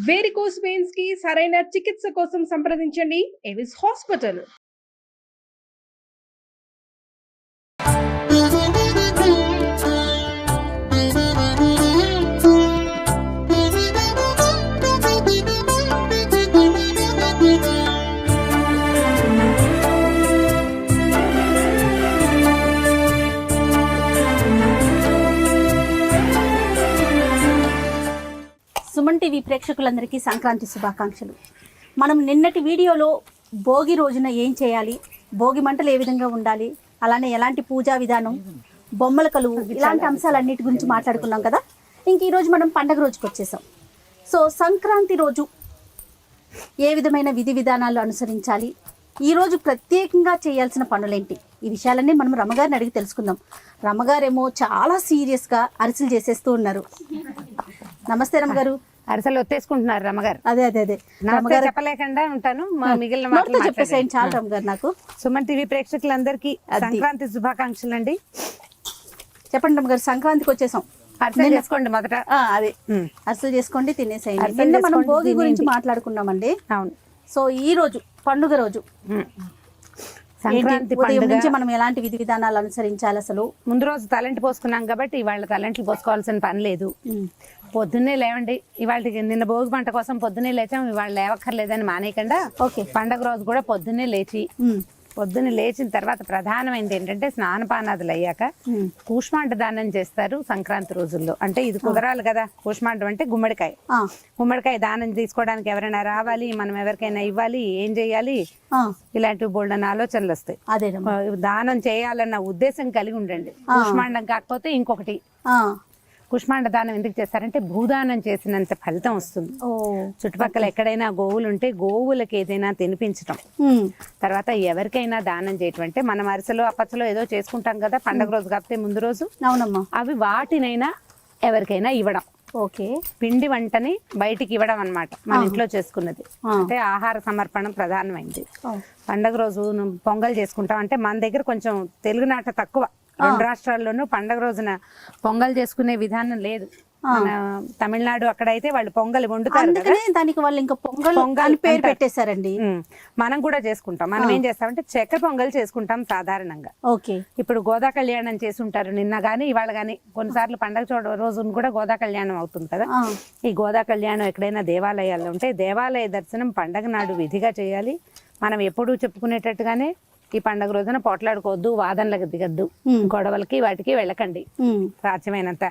Varicose veins కి సరైన చికిత్స కోసం సంప్రదించండి ఎవిస్ హాస్పిటల్. సుమన్ టీవీ ప్రేక్షకులందరికీ సంక్రాంతి శుభాకాంక్షలు. మనం నిన్నటి వీడియోలో భోగి రోజున ఏం చేయాలి, భోగి మంటలు ఏ విధంగా ఉండాలి, అలానే ఎలాంటి పూజా విధానం, బొమ్మల కలువు, ఇలాంటి అంశాలన్నిటి గురించి మాట్లాడుకున్నాం కదా. ఇంక ఈరోజు మనం పండగ రోజుకి వచ్చేసాం. సో సంక్రాంతి రోజు ఏ విధమైన విధి విధానాలు అనుసరించాలి, ఈరోజు ప్రత్యేకంగా చేయాల్సిన పనులేంటి, ఈ విషయాలన్నీ మనం రమ్మగారిని అడిగి తెలుసుకుందాం. రమ్మగారేమో చాలా సీరియస్గా అరిసెలు చేసేస్తూ ఉన్నారు. నమస్తే రమ్మగారు. అరిసెలు ఒత్తేసుకుంటున్నారు రమ్మగారు. అదే అదే అదే రమ్మగారు చెప్పలేకుండా ఉంటాను, మిగిలిన చెప్పేసేయండి చాలు రమ్మగారు. నాకు సుమన్ టీవీ ప్రేక్షకులందరికీ సంక్రాంతి శుభాకాంక్షలు అండి. చెప్పండి రమ్మగారు, సంక్రాంతికి వచ్చేసాం. అరిసెలు చేసుకోండి మొదట. అదే అరిసెలు చేసుకోండి, తినేసేయండి. నిన్న మనం భోగి గురించి మాట్లాడుకున్నామండి. అవును. సో ఈ రోజు పండుగ రోజు సంక్రాంతి ఉదయం నుంచి మనం ఎలాంటి విధి విధానాలు అనుసరించాలి? అసలు ముందు రోజు తలంటి పోసుకున్నాం కాబట్టి ఇవాళ తలంట్లు పోసుకోవాల్సిన పని లేదు. పొద్దున్నే లేవండి. ఇవాళకి నిన్న భోగి పంట కోసం పొద్దున్నే లేచాం, ఇవాళ లేవక్కర్లేదని మానేయకుండా పండగ రోజు కూడా పొద్దున్నే లేచిన తర్వాత ప్రధానమైనది ఏంటంటే స్నానపానాదులు అయ్యాక కూష్మాండ దానం చేస్తారు సంక్రాంతి రోజుల్లో. అంటే ఇది కుదరాలి కదా. కూష్మాండం అంటే గుమ్మడికాయ దానం తీసుకోవడానికి ఎవరైనా రావాలి, మనం ఎవరికైనా ఇవ్వాలి, ఏం చేయాలి, ఇలాంటి బోల్డన్ ఆలోచనలు వస్తాయి. దానం చేయాలన్న ఉద్దేశం కలిగి ఉండండి. కూష్మాండం కాకపోతే ఇంకొకటి. కుష్మాండ దానం ఎందుకు చేస్తారంటే భూదానం చేసినంత ఫలితం వస్తుంది. చుట్టుపక్కల ఎక్కడైనా గోవులు ఉంటే గోవులకి ఏదైనా తినిపించటం, తర్వాత ఎవరికైనా దానం చేయటం. అంటే మనం అరిసెలో అప్పచ్చలో ఏదో చేసుకుంటాం కదా పండగ రోజు కాకపోతే ముందు రోజు. అవునమ్మా. అవి వాటినైనా ఎవరికైనా ఇవ్వడం. పిండి వంటని బయటికి ఇవ్వడం అన్నమాట, మన ఇంట్లో చేసుకున్నది. అంటే ఆహార సమర్పణం ప్రధానమైంది. పండగ రోజు పొంగల్ చేసుకుంటాం. అంటే మన దగ్గర కొంచెం తెలుగునాట తక్కువ. 2 రాష్ట్రాల్లోనూ పండగ రోజున పొంగల్ చేసుకునే విధానం లేదు. తమిళనాడు అక్కడైతే వాళ్ళు పొంగల్ వండుతారు కదా, దానికి వాళ్ళు ఇంకా పొంగల్ పేరు పెట్టేశారండి. మనం కూడా చేసుకుంటాం. మనం ఏం చేస్తామంటే చక్కెర పొంగల్ చేసుకుంటాం సాధారణంగా. ఇప్పుడు గోదా కళ్యాణం చేసి ఉంటారు నిన్న గానీ ఇవాళ గానీ. కొన్నిసార్లు పండగ రోజున కూడా గోదా కళ్యాణం అవుతుంది కదా. ఈ గోదా కళ్యాణం ఎక్కడైనా దేవాలయాల్లో ఉంటే దేవాలయ దర్శనం పండగ నాడు విధిగా చేయాలి. మనం ఎప్పుడూ చెప్పుకునేటట్టుగానే ఈ పండుగ రోజున పోట్లాడుకోవద్దు, వాదనలకు దిగద్దు, గొడవలకి వాటికి వెళ్ళకండి సాధ్యమైనంత.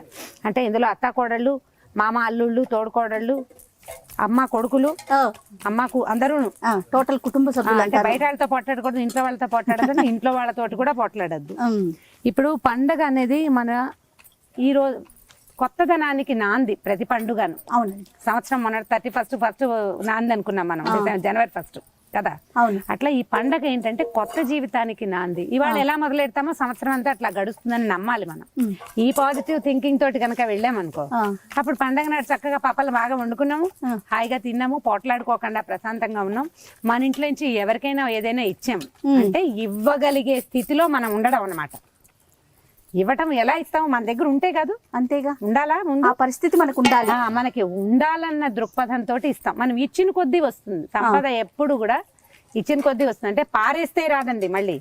అంటే ఇందులో అత్త కోడళ్ళు, మామ అల్లుళ్ళు, తోడుకోడళ్ళు, అమ్మ కొడుకులు, అమ్మకు అందరూ టోటల్ కుటుంబ సభ్యులు. అంటే బయట వాళ్ళతో పోట్లాడకూడదు, ఇంట్లో వాళ్ళతో పోట్లాడదు, ఇంట్లో వాళ్ళతోటి కూడా పోట్లాడద్దు. ఇప్పుడు పండగ అనేది మన ఈ రోజు కొత్తదనానికి నాంది. ప్రతి పండుగను సంవత్సరం మన 31st నాంది అనుకున్నాం మనం, జనవరి 1 కదా. అట్లా ఈ పండగ ఏంటంటే కొత్త జీవితానికి నాంది. ఇవాళ ఎలా మొదలెడతామో సంవత్సరం అంతా అట్లా గడుస్తుందని నమ్మాలి మనం. ఈ పాజిటివ్ థింకింగ్ తోటి కనుక వెళ్ళామనుకో, అప్పుడు పండగ నాడు చక్కగా పప్పలు బాగా వండుకున్నాము, హాయిగా తిన్నాము, పోట్లాడుకోకుండా ప్రశాంతంగా ఉన్నాం. మన ఇంట్లో నుంచి ఎవరికైనా ఏదైనా ఇచ్చాము అంటే ఇవ్వగలిగే స్థితిలో మనం ఉండడం అన్నమాట. ఇవ్వటం ఎలా ఇస్తాము? మన దగ్గర ఉంటే కాదు, అంతేగా ఉండాలా, ముందు ఆ పరిస్థితి మనకు ఉండాలి. మనకి ఉండాలన్న దృక్పథంతో ఇస్తాం. మనం ఇచ్చిన కొద్దీ వస్తుంది సంపద. ఎప్పుడు కూడా ఇచ్చిన కొద్దీ వస్తుంది. అంటే పారేస్తే రాదండి, మళ్ళీ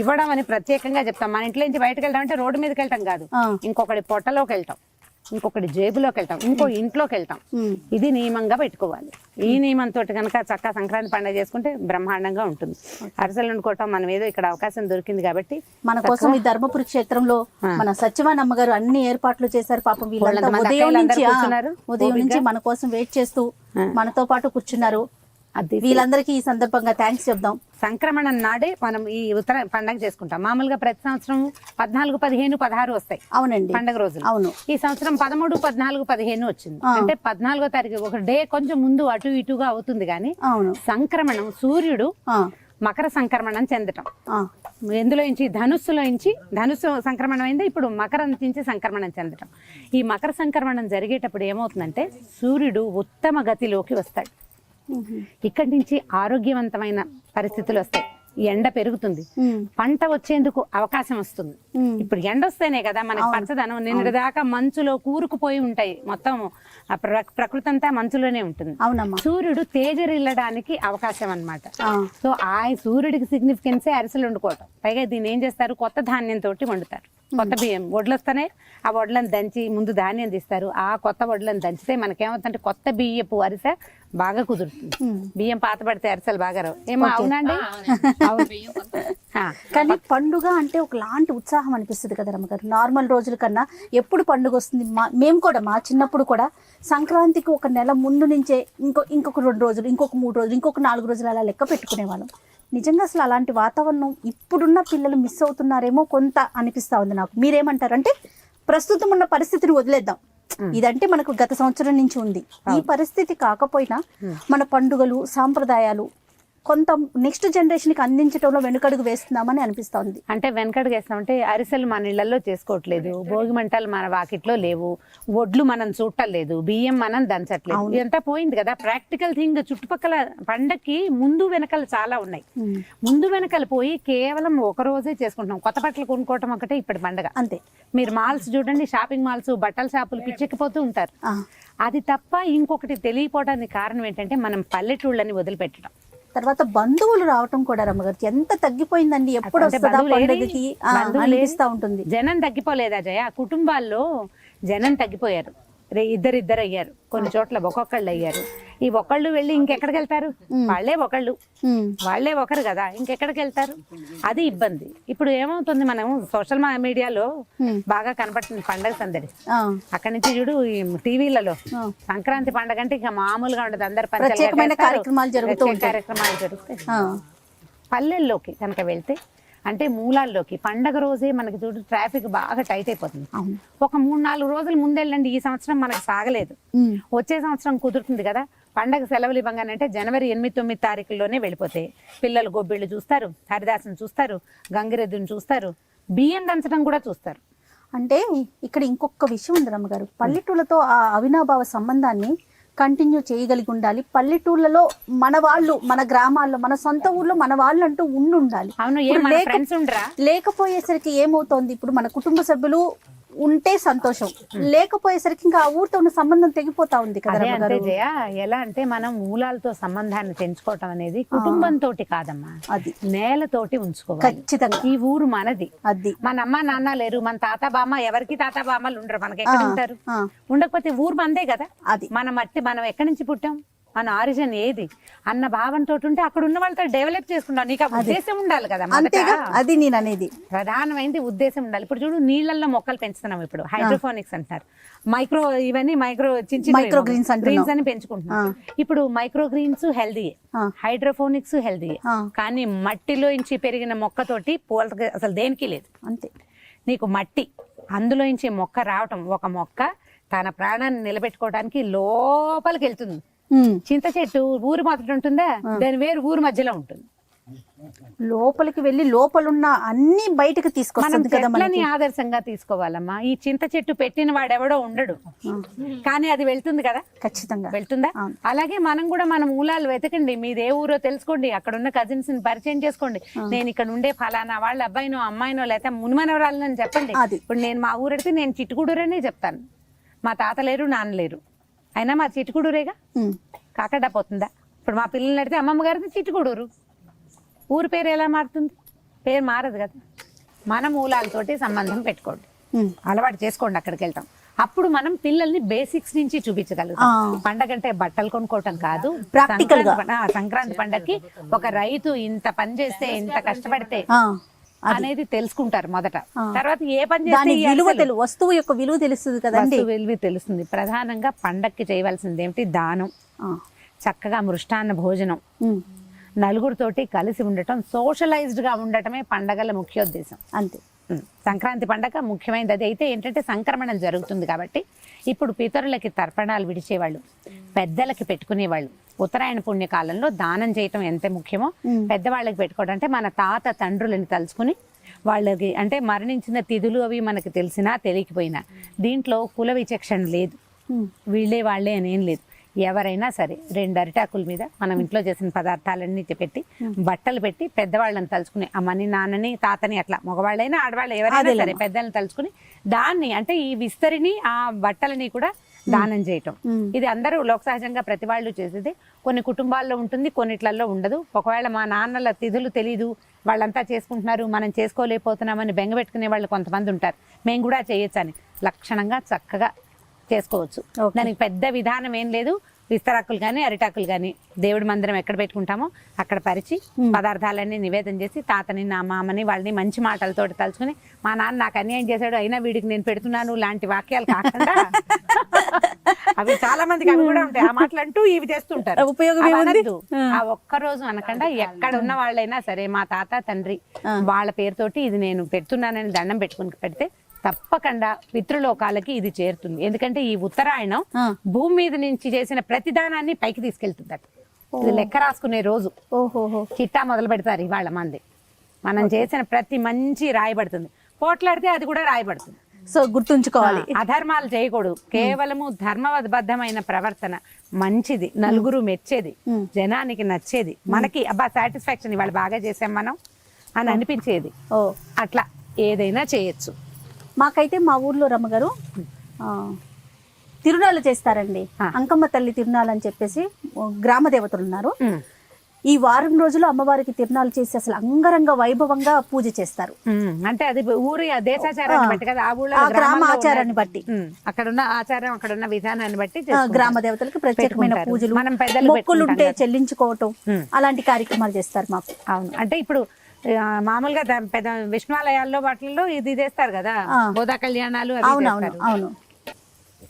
ఇవ్వడం అని ప్రత్యేకంగా చెప్తాం. మన ఇంట్లో నుంచి బయటకు వెళ్తాం అంటే రోడ్డు మీదకి వెళ్ళటం కాదు, ఇంకొకటి పొట్టలోకి వెళ్తాం, ఇంకొకటి జేబులోకి వెళ్తాం, ఇంకో ఇంట్లోకి వెళ్తాం. ఇది నియమంగా పెట్టుకోవాలి. ఈ నియమంతో కనుక చక్కగా సంక్రాంతి పండుగ చేసుకుంటే బ్రహ్మాండంగా ఉంటుంది. అరిసెలు వండుకోవటం మనం ఏదో ఇక్కడ అవకాశం దొరికింది కాబట్టి మన కోసం ఈ ధర్మపురి క్షేత్రంలో మన సత్యవాన్ అమ్మగారు అన్ని ఏర్పాట్లు చేశారు. పాపం వీళ్ళంతా ఉదయం నుంచి మన కోసం వెయిట్ చేస్తూ మనతో పాటు కూర్చున్నారు. వీళ్ళందరికీ ఈ సందర్భంగా థ్యాంక్స్ చెప్దాం. సంక్రమణం నాడే మనం ఈ ఉత్తర పండగ చేసుకుంటాం. మామూలుగా ప్రతి సంవత్సరం 14, 15, 16 వస్తాయి. అవునండి, పండగ రోజులు. అవును. ఈ సంవత్సరం 13, 14, 15 వచ్చింది. అంటే 14వ తారీఖు ఒక డే కొంచెం ముందు అటు ఇటుగా అవుతుంది. కానీ సంక్రమణం సూర్యుడు మకర సంక్రమణం చెందటం. ఎందులో నుంచి ధనుస్సులో నుంచి ధనుస్సు సంక్రమణం అయింది, ఇప్పుడు మకరం నుంచి సంక్రమణం చెందటం. ఈ మకర సంక్రమణం జరిగేటప్పుడు ఏమవుతుందంటే సూర్యుడు ఉత్తమ గతిలోకి వస్తాడు. ఇక్కడి నుంచి ఆరోగ్యవంతమైన పరిస్థితులు వస్తాయి. ఎండ పెరుగుతుంది, పంట వచ్చేందుకు అవకాశం వస్తుంది. ఇప్పుడు ఎండ వస్తేనే కదా మనకి పచ్చదనం. నిన్నటి దాకా మంచులో కూరుకుపోయి ఉంటాయి, మొత్తం ప్రకృతి అంతా మంచులోనే ఉంటుంది. సూర్యుడు తేజరిల్లడానికి అవకాశం అన్నమాట. సో ఆ సూర్యుడికి సిగ్నిఫికెన్సే అరిసెలు వండుకోవటం. పైగా దీన్ని ఏం చేస్తారు, కొత్త ధాన్యంతో వండుతారు. కొత్త బియ్యం వడ్లు వస్తానే ఆ వడ్లను దంచి ముందు ధాన్యం తీస్తారు. ఆ కొత్త వడ్లను దంచితే మనకేమవుతుందంటే కొత్త బియ్యపు అరిసె బాగా కుదురుతుంది. బియ్యం పాత పడితే అరిసెలు బాగా రావు. ఏమో అవునండి. కానీ పండుగ అంటే ఒకలాంటి ఉత్సాహం అనిపిస్తుంది కదా రమ్మగారు. నార్మల్ రోజుల కన్నా ఎప్పుడు పండుగ వస్తుంది, మేము కూడా మా చిన్నప్పుడు కూడా సంక్రాంతికి ఒక నెల ముందు నుంచే ఇంకొక 2 రోజులు, ఇంకొక 3 రోజులు, ఇంకొక 4 రోజులు అలా లెక్క పెట్టుకునేవాళ్ళం. నిజంగా అసలు అలాంటి వాతావరణం ఇప్పుడున్న పిల్లలు మిస్ అవుతున్నారేమో కొంత అనిపిస్తా ఉంది నాకు. మీరేమంటారు? అంటే ప్రస్తుతం ఉన్న పరిస్థితిని వదిలేద్దాం, ఇదంటే మనకు గత సంవత్సరం నుంచి ఉంది. ఈ పరిస్థితి కాకపోయినా మన పండుగలు సాంప్రదాయాలు కొంత నెక్స్ట్ జనరేషన్ కి అందించడంలో వెనుకడుగు వేస్తున్నామని అనిపిస్తోంది. అంటే వెనకడుగు వేస్తామంటే అరిసెలు మన ఇళ్లలో చేసుకోవట్లేదు, భోగి మంటలు మన వాకిట్లో లేవు, వడ్లు మనం చూడలేదు, బియ్యం మనం దంచట్లేదు, ఇదంతా పోయింది కదా. ప్రాక్టికల్ థింగ్ చుట్టుపక్కల పండక్కి ముందు వెనకలు చాలా ఉన్నాయి. ముందు వెనకలు పోయి కేవలం ఒక రోజే చేసుకుంటున్నాం. కొత్త బట్టలు కొనుక్కోవటం ఒకటే ఇప్పటి పండగ అంతే. మీరు మాల్స్ చూడండి, షాపింగ్ మాల్స్, బట్టల షాపులు పిచ్చెక్కిపోతూ ఉంటారు. అది తప్ప ఇంకొకటి తెలియపోవడానికి కారణం ఏంటంటే మనం పల్లెటూళ్ళని వదిలిపెట్టడం. తర్వాత బంధువులు రావటం కూడా రమ్మగారు ఎంత తగ్గిపోయిందండి. ఎప్పుడు అనిపిస్తా ఉంటుంది. జనం తగ్గిపోలేదా జయ? కుటుంబాల్లో జనం తగ్గిపోయారు, ఇద్దరు అయ్యారు, కొన్ని చోట్ల ఒక్కొక్కళ్ళు అయ్యారు. ఈ ఒకళ్ళు వెళ్ళి ఇంకెక్కడికి వెళ్తారు? వాళ్ళే ఒకరు కదా, ఇంకెక్కడికి వెళ్తారు? అది ఇబ్బంది. ఇప్పుడు ఏమవుతుంది, మనం సోషల్ మీడియాలో బాగా కనపడుతుంది పండగ సందడి. అక్కడి నుంచి చూడు టీవీలలో సంక్రాంతి పండగ అంటే ఇంకా మామూలుగా ఉండదు, అందరు కార్యక్రమాలు జరుగుతాయి. పల్లెల్లోకి కనుక వెళ్తే అంటే మూలాల్లోకి పండగ రోజే మనకి చూడు ట్రాఫిక్ బాగా టైట్ అయిపోతుంది. ఒక 3-4 రోజులు ముందెళ్ళండి, ఈ సంవత్సరం మనకు సాగలేదు, వచ్చే సంవత్సరం కుదురుతుంది కదా. పండగ సెలవులు ఇవ్వగానంటే జనవరి 8-9 తారీఖుల్లోనే వెళ్ళిపోతాయి. పిల్లలు గొబ్బిళ్ళు చూస్తారు, హరిదాసుని చూస్తారు, గంగిరెద్దుని చూస్తారు, బియ్యం దంచడం కూడా చూస్తారు. అంటే ఇక్కడ ఇంకొక విషయం ఉంది రమ్మగారు, పల్లెటూళ్ళతో ఆ అవినాభావ సంబంధాన్ని కంటిన్యూ చేయగలిగి ఉండాలి. పల్లెటూళ్ళలో మన వాళ్ళు, మన గ్రామాల్లో, మన సొంత ఊర్లో మన వాళ్ళు అంటూ ఉండాలి. లేకపోయేసరికి ఏమవుతోంది, ఇప్పుడు మన కుటుంబ సభ్యులు ఉంటే సంతోషం, లేకపోయేసరికి ఇంకా ఆ ఊరితో ఉన్న సంబంధం తెగిపోతా ఉంది కదా. ఎలా అంటే మనం మూలాలతో సంబంధాన్ని పెంచుకోవటం అనేది కుటుంబంతో కాదమ్మా, అది నేలతోటి ఉంచుకోవాలి. ఖచ్చితంగా ఈ ఊరు మనది, అది మన అమ్మ నాన్న లేరు, మన తాత బామ్మ, ఎవరికి తాత బామ్మలు ఉండరు, మనకి ఎక్కడ ఉంటారు? ఉండకపోతే ఊరు మందే కదా. అది మన మట్టి, మనం ఎక్కడి నుంచి పుట్టాం, మన ఆరిజిన్ ఏది అన్న భావంతో ఉంటే అక్కడ ఉన్న వాళ్ళతో డెవలప్ చేసుకుంటాం. నీకు ఆ ఉద్దేశం ఉండాలి కదా. అది నేను అనేది ప్రధానమైనది ఉద్దేశం ఉండాలి. ఇప్పుడు చూడు, నీళ్ళల్లో మొక్కలు పెంచుతున్నాం, ఇప్పుడు హైడ్రోఫోనిక్స్ అంటారు. ఇవన్నీ మైక్రో గ్రీన్స్ అని పెంచుకుంటున్నాం. ఇప్పుడు మైక్రో గ్రీన్స్ హెల్దీయే, హైడ్రోఫోనిక్స్ హెల్దీయే, కానీ మట్టిలోంచి పెరిగిన మొక్కతోటి పోల్చ అసలు దేనికి లేదు. అంతే, నీకు మట్టి అందులోంచి మొక్క రావటం, ఒక మొక్క తన ప్రాణాన్ని నిలబెట్టుకోవడానికి లోపలికి వెళ్తుంది. చింత చెట్టు ఊరు మొదట ఉంటుందా, దాని వేరు ఊరు మధ్యలో ఉంటుంది. లోపలికి వెళ్ళి లోపలున్న అన్ని బయటకు తీసుకొస్తుంది కదా. చెట్లని ఆదర్శంగా తీసుకోవాలమ్మా. ఈ చింత చెట్టు పెట్టిన వాడెవడో ఉండడు, కానీ అది వెళ్తుంది కదా, ఖచ్చితంగా వెళ్తుందా? అలాగే మనం కూడా మన మూలాలు వెతకండి. మీదే ఊరో తెలుసుకోండి, అక్కడ ఉన్న కజిన్స్ ని పరిచయం చేసుకోండి. నేను ఇక్కడ ఉండే ఫలానా వాళ్ళ అబ్బాయినో అమ్మాయినో లేకపోతే మునిమనవరాలని చెప్పండి. ఇప్పుడు నేను మా ఊరెడితే నేను చిట్టుగూడూరనే చెప్తాను. మా తాత లేరు, నాన్న లేరు, అయినా మా చిట్టుగూడూరేగా. కాకడా పోతుందా? ఇప్పుడు మా పిల్లల్ని అడిగితే అమ్మమ్మ గారిది చిట్టుగూడూరు, ఊరు పేరు ఎలా మారుతుంది? పేరు మారదు కదా. మన మూలాలతోటి సంబంధం పెట్టుకోండి, అలవాటు చేసుకోండి, అక్కడికి వెళ్తాం. అప్పుడు మనం పిల్లల్ని బేసిక్స్ నుంచి చూపించగలుగుతాం. పండగ అంటే బట్టలు కొనుక్కోవటం కాదు, ప్రాక్టికల్ గా. సంక్రాంతి పండగకి ఒక రైతు ఇంత పని చేస్తే, ఇంత కష్టపడితే అనేది తెలుసుకుంటారు మొదట. తర్వాత ఏ పని చేస్తే వస్తువు యొక్క విలువ తెలుస్తుంది కదండి, విలువ తెలుస్తుంది. ప్రధానంగా పండక్కి చేయవలసింది ఏమిటి? దానం, చక్కగా మృష్టాన్న భోజనం, నలుగురితోటి కలిసి ఉండటం, సోషలైజ్డ్ గా ఉండటమే పండగల ముఖ్యోద్దేశం. అంతే. సంక్రాంతి పండగ ముఖ్యమైనది. అది అయితే ఏంటంటే సంక్రమణం జరుగుతుంది కాబట్టి ఇప్పుడు పితరులకి తర్పణాలు విడిచేవాళ్ళు, పెద్దలకి పెట్టుకునేవాళ్ళు. ఉత్తరాయణ పుణ్యకాలంలో దానం చేయటం ఎంత ముఖ్యమో పెద్దవాళ్ళకి పెట్టుకోవడం. అంటే మన తాత తండ్రులని తలుచుకుని వాళ్ళకి, అంటే మరణించిన తిథులు అవి మనకు తెలిసినా తెలియకపోయినా, దీంట్లో కుల విచక్షణ లేదు, వీళ్ళే వాళ్ళే అనేం లేదు. ఎవరైనా సరే 2 అరిటాకుల మీద మనం ఇంట్లో చేసిన పదార్థాలన్నీ పెట్టి బట్టలు పెట్టి పెద్దవాళ్ళని తలుచుకుని అమ్మని నాన్నని తాతని అట్లా మగవాళ్ళైనా ఆడవాళ్ళు ఎవరైనా సరే పెద్దల్ని తలుచుకుని దాన్ని అంటే ఈ విస్తరిని ఆ బట్టలని కూడా దానం చేయటం. ఇది అందరూ లోక సహజంగా ప్రతి వాళ్ళు చేసేది. కొన్ని కుటుంబాల్లో ఉంటుంది, కొన్నిట్లలో ఉండదు. ఒకవేళ మా నాన్నల తిథులు తెలీదు, వాళ్ళంతా చేసుకుంటున్నారు, మనం చేసుకోలేకపోతున్నామని బెంగపెట్టుకునే వాళ్ళు కొంతమంది ఉంటారు. మేము కూడా చేయొచ్చు అని లక్షణంగా చక్కగా చేసుకోవచ్చు. దానికి పెద్ద విధానం ఏం లేదు. విస్తరాకులు కానీ అరిటాకులు కానీ దేవుడి మందిరం ఎక్కడ పెట్టుకుంటామో అక్కడ పరిచి పదార్థాలన్నీ నివేదన చేసి తాతని నా మామని వాళ్ళని మంచి మాటలతోటి తలుచుకుని మా నాన్న నాకు అన్యాయం చేశాడు అయినా వీడికి నేను పెడుతున్నాను లాంటి వాక్యాలు కాకుండా అవి చాలా మందికి అవి కూడా ఉంటాయి. ఆ మాటలు అంటూ ఇవి చేస్తుంటారు. ఉపయోగం ఆ ఒక్కరోజు అనకుండా ఎక్కడ ఉన్న వాళ్ళైనా సరే మా తాత తండ్రి వాళ్ళ పేరుతోటి ఇది నేను పెడుతున్నానని దండం పెట్టుకుని పెడితే తప్పకుండా పితృలోకాలకి ఇది చేరుతుంది. ఎందుకంటే ఈ ఉత్తరాయణం భూమి మీద నుంచి చేసిన ప్రతిదానాన్ని పైకి తీసుకెళ్తుందట. ఇది లెక్క రాసుకునే రోజు. చిట్టా మొదలు పెడతారు ఇవాళ మంది. మనం చేసిన ప్రతి మంచి రాయబడుతుంది. పోట్లాడితే అది కూడా రాయబడుతుంది. సో గుర్తుంచుకోవాలి, అధర్మాలు చేయకూడదు. కేవలము ధర్మబద్ధమైన ప్రవర్తన మంచిది, నలుగురు మెచ్చేది, జనానికి నచ్చేది, మనకి అబ్బా సాటిస్ఫాక్షన్ ఇవాళ బాగా చేసాం మనం అని అనిపించేది. అట్లా ఏదైనా చేయొచ్చు. మాకైతే మా ఊర్లో రమ్మగారు తిరునాళ్ళు చేస్తారండి. అంకమ్మ తల్లి తిరునాళ్ళు అని చెప్పేసి గ్రామ దేవతలు ఉన్నారు. ఈ వారం రోజులు అమ్మవారికి తిరునాళ్ళు చేసి అసలు అంగరంగ వైభవంగా పూజ చేస్తారు. అంటే అది ఊరి దేశాచారాన్ని బట్టి కదా, ఆ ఊళ్ళో గ్రామ ఆచారాన్ని బట్టి, అక్కడున్న ఆచారం అక్కడున్న విధానాన్ని బట్టి గ్రామ దేవతలకు ప్రత్యేకమైన పూజలు, మొక్కులు ఉంటే చెల్లించుకోవటం అలాంటి కార్యక్రమాలు చేస్తారు మాకు. అవును. అంటే ఇప్పుడు మామూలుగా పెద్ద విష్ణువాలయాల్లో వాటిల్లో ఇది చేస్తారు కదా, గోదా కళ్యాణాలు. అవును,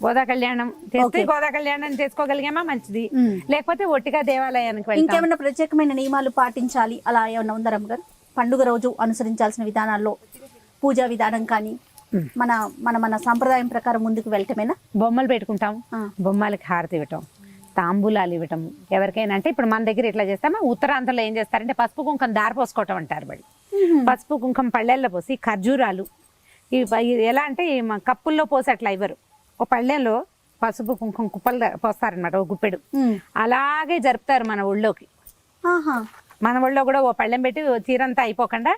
గోదా కళ్యాణం చేస్తే గోదా కళ్యాణం చేసుకోగలిగామా మంచిది, లేకపోతే ఒట్టిగా దేవాలయానికి ఇంకేమైనా ప్రత్యేకమైన నియమాలు పాటించాలి అలా ఏమన్నా ఉందా రమ్మగారు? పండుగ రోజు అనుసరించాల్సిన విధానాల్లో పూజా విధానం కానీ మన మన మన సంప్రదాయం ప్రకారం ముందుకు వెళ్ళటమేనా? బొమ్మలు పెట్టుకుంటాం, బొమ్మలకి హారతి ఇవ్వటం, తాంబూలాలు ఇవ్వటం. ఎవరికైనా అంటే ఇప్పుడు మన దగ్గర ఇట్లా చేస్తామా, ఉత్తరాంధ్రలో ఏం చేస్తారంటే పసుపు కుంకం దారి పోసుకోవటం అంటారు. బడి పసుపు కుంకం పళ్ళెల్లో పోసి ఖర్జూరాలు ఇవి ఎలా అంటే కప్పుల్లో పోసి అట్లా ఇవ్వరు. ఒక పళ్ళెంలో పసుపు కుంకం కుప్పలు పోస్తారనమాట, ఒక గుప్పెడు. అలాగే జరుపుతారు మన ఊళ్ళోకి. మన ఊళ్ళో కూడా ఓ పళ్ళెం పెట్టి చీరంతా అయిపోకుండా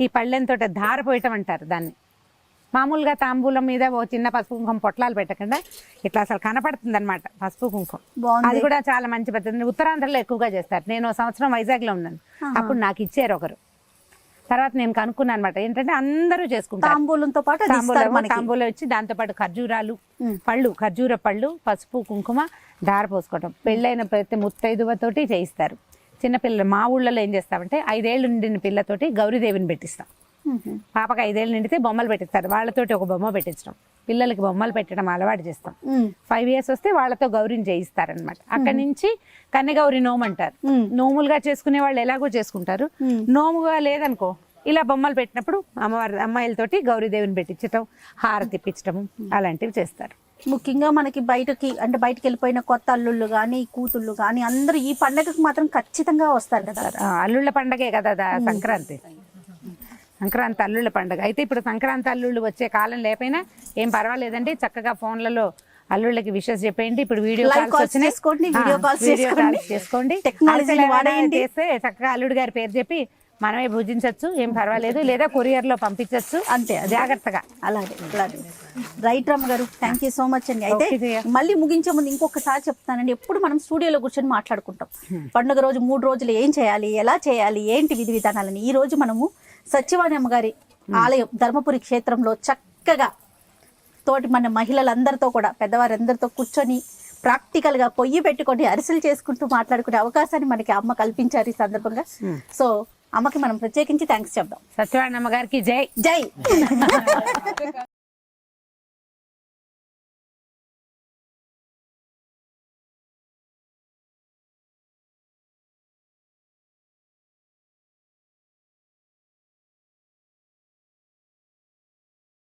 ఈ పళ్ళెంతో ధార పోయటం అంటారు దాన్ని. మామూలుగా తాంబూలం మీద ఓ చిన్న పసుపు కుంకుమ పొట్లాలు పెట్టకుండా ఇట్లా అసలు కనపడుతుంది అనమాట పసుపు కుంకుమ. అది కూడా చాలా మంచి పద్ధతి. ఉత్తరాంధ్రలో ఎక్కువగా చేస్తారు. నేను సంవత్సరం వైజాగ్ లో ఉన్నాను, అప్పుడు నాకు ఇచ్చారు ఒకరు. తర్వాత నేను కనుక్కున్నాను అనమాట, ఏంటంటే అందరూ చేసుకుంటారు తాంబూలంతో పాటు తాంబూలం ఇచ్చి దాంతో పాటు ఖర్జూరాలు పళ్ళు, ఖర్జూర పళ్ళు, పసుపు కుంకుమ ధార పోసుకోవటం. పెళ్ళైన ప్రతి ముత్తైదువతోటి చేయిస్తారు. చిన్నపిల్లలు మా ఊళ్ళలో ఏం చేస్తామంటే 5 ఏళ్ళు నిండిన పిల్లతోటి గౌరీదేవిని పెట్టిస్తాం. పాపకి 5 ఏళ్ళు నిండితే బొమ్మలు పెట్టిస్తారు. వాళ్ళతోటి ఒక బొమ్మ పెట్టించడం, పిల్లలకి బొమ్మలు పెట్టడం అలవాటు చేస్తాం. 5 years వస్తే వాళ్ళతో గౌరిని చేయిస్తారనమాట. అక్కడి నుంచి కన్యగౌరి నోము అంటారు. నోములుగా చేసుకునే వాళ్ళు ఎలాగో చేసుకుంటారు. నోముగా లేదనుకో ఇలా బొమ్మలు పెట్టినప్పుడు అమ్మాయిలతోటి గౌరీదేవిని పెట్టించటం, హారతి ఇప్పించటం అలాంటివి చేస్తారు. ముఖ్యంగా మనకి బయటకి వెళ్ళిపోయిన కొత్త అల్లుళ్ళు కానీ కూతుళ్ళు కానీ అందరూ ఈ పండగకి మాత్రం ఖచ్చితంగా వస్తారు కదా. అల్లుళ్ళ పండగే కదా సంక్రాంతి. సంక్రాంతి అల్లుళ్ళ పండుగ అయితే ఇప్పుడు సంక్రాంతి అల్లుళ్ళు వచ్చే కాలం లేకపోయినా ఏం పర్వాలేదండి. చక్కగా ఫోన్లలో అల్లుళ్ళకి విషెస్ చెప్పేయండి. ఇప్పుడు వీడియో కాల్స్ చేసుకోండి. చేస్తే చక్కగా అల్లుడు గారి పేరు చెప్పి మనమే భుజించవచ్చు, ఏం పర్వాలేదు. లేదా కొరియర్ లో పంపించవచ్చు, అంతే జాగ్రత్తగా. అలాగే రైట్ రమ్మ గారు, థ్యాంక్ యూ సో మచ్ అండి. అయితే మళ్ళీ ముగించే ముందు ఇంకొకసారి చెప్తానండి, ఎప్పుడు మనం స్టూడియోలో కూర్చొని మాట్లాడుకుంటాం పండుగ రోజు 3 రోజులు ఏం చేయాలి, ఎలా చేయాలి, ఏంటి విధి విధానాలని. ఈ రోజు మనము సత్యవాణి అమ్మగారి ఆలయం ధర్మపురి క్షేత్రంలో చక్కగా తోటి మన మహిళలందరితో కూడా పెద్దవారందరితో కూర్చొని ప్రాక్టికల్గా పొయ్యి పెట్టుకొని అరిసెలు చేసుకుంటూ మాట్లాడుకునే అవకాశాన్ని మనకి అమ్మ కల్పించారు ఈ సందర్భంగా. సో అమ్మకి మనం ప్రత్యేకించి థ్యాంక్స్ చెప్దాం. సత్యవాణి అమ్మగారికి జై.